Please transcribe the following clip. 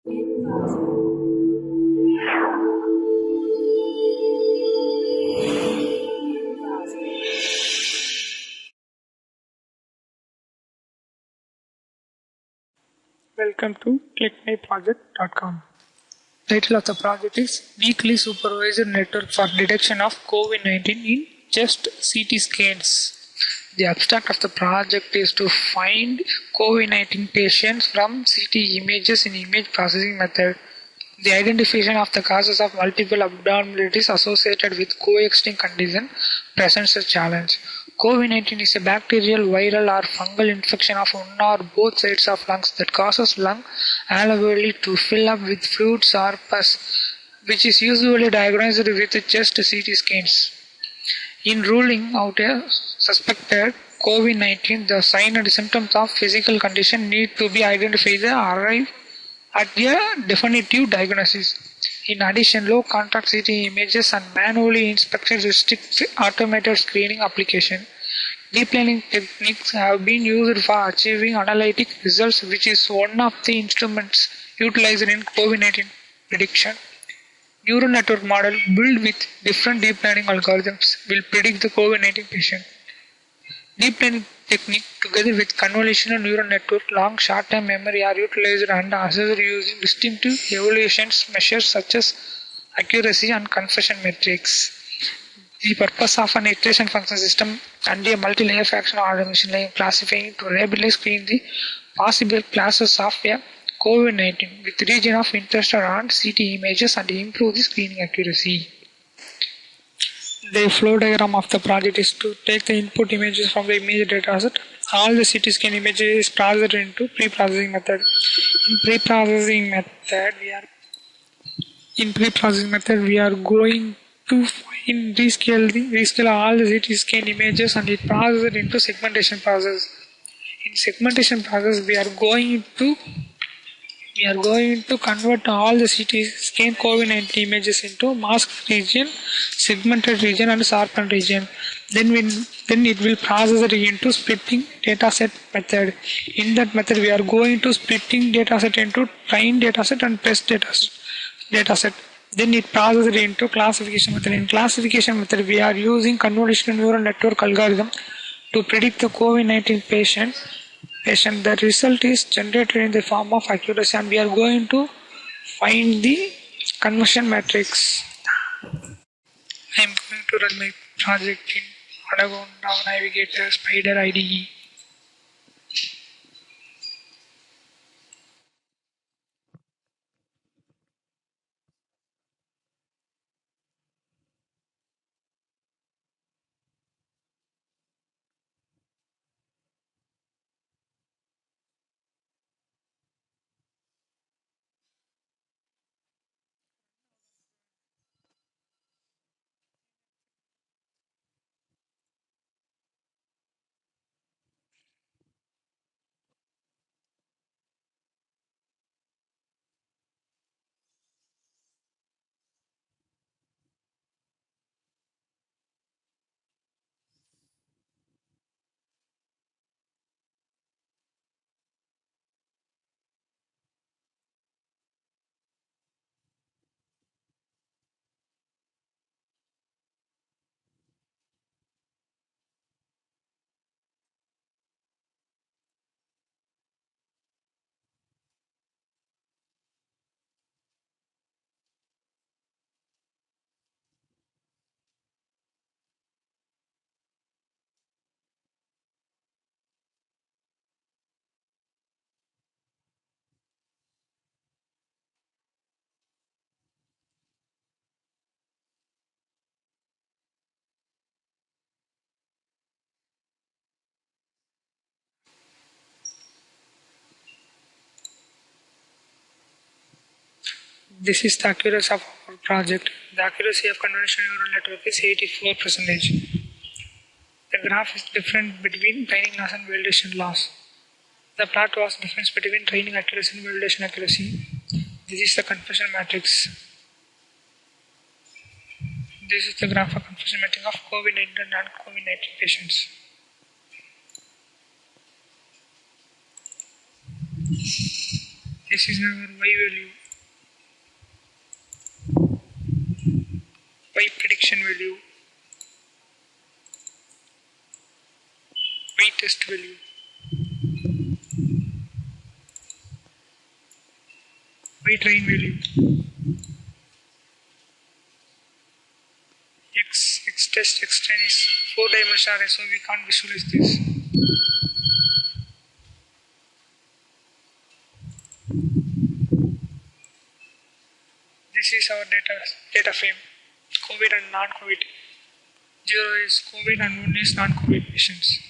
Welcome to clickmyproject.com. Title of the project is Weekly Supervisor Network for Detection of COVID-19 in Just CT Scans. The abstract of the project is to find COVID-19 patients from CT images in image processing method. The identification of the causes of multiple abnormalities associated with coexisting condition presents a challenge. COVID-19 is a bacterial, viral or fungal infection of one or both sides of lungs that causes lung alveoli to fill up with fluids or pus, which is usually diagnosed with just CT scans. In ruling out a suspected COVID-19, the signs and symptoms of physical condition need to be identified and arrive at a definitive diagnosis. In addition, low contrast CT images and manually inspection restrict automated screening application. Deep learning techniques have been used for achieving analytic results, which is one of the instruments utilized in COVID-19 prediction. Neural network model built with different deep learning algorithms will predict the COVID-19 patient. Deep learning technique together with convolutional neural network, long short-term memory are utilized and assessed using distinctive evaluations measures such as accuracy and conversion metrics. The purpose of an iteration function system and a multi-layer fraction order machine learning classifying to reliably screen the possible classes of a COVID-19 with region of interest around CT images and improve the screening accuracy. The flow diagram of the project is to take the input images from the image dataset. All the CT scan images is processed into pre-processing method. In pre-processing method, we are going to rescale all the CT scan images and it processed into segmentation process. In segmentation process, we are going to convert all the CT scan COVID-19 images into masked region, segmented region and sharpened region. Then it will process it into splitting dataset method. In that method, we are going to splitting dataset into trained dataset and test dataset. Then it processes it into classification method. In classification method, we are using convolutional neural network algorithm to predict the COVID-19 patient. The result is generated in the form of accuracy and we are going to find the conversion matrix. I am going to run my project in Anaconda Navigator Spider IDE. This is the accuracy of our project. The accuracy of convolutional neural network is 84%. The graph is different between training loss and validation loss. The plot was difference between training accuracy and validation accuracy. This is the conversion matrix. This is the graph of conversion matrix of COVID-19 and non-COVID-19 patients. This is our Y value, Y prediction value, Y test value, Y train value, X test, X train is 4-dimensional array, so we can't visualize this. This is our data frame, COVID and non-COVID. 0 is COVID and 1 is non-COVID patients.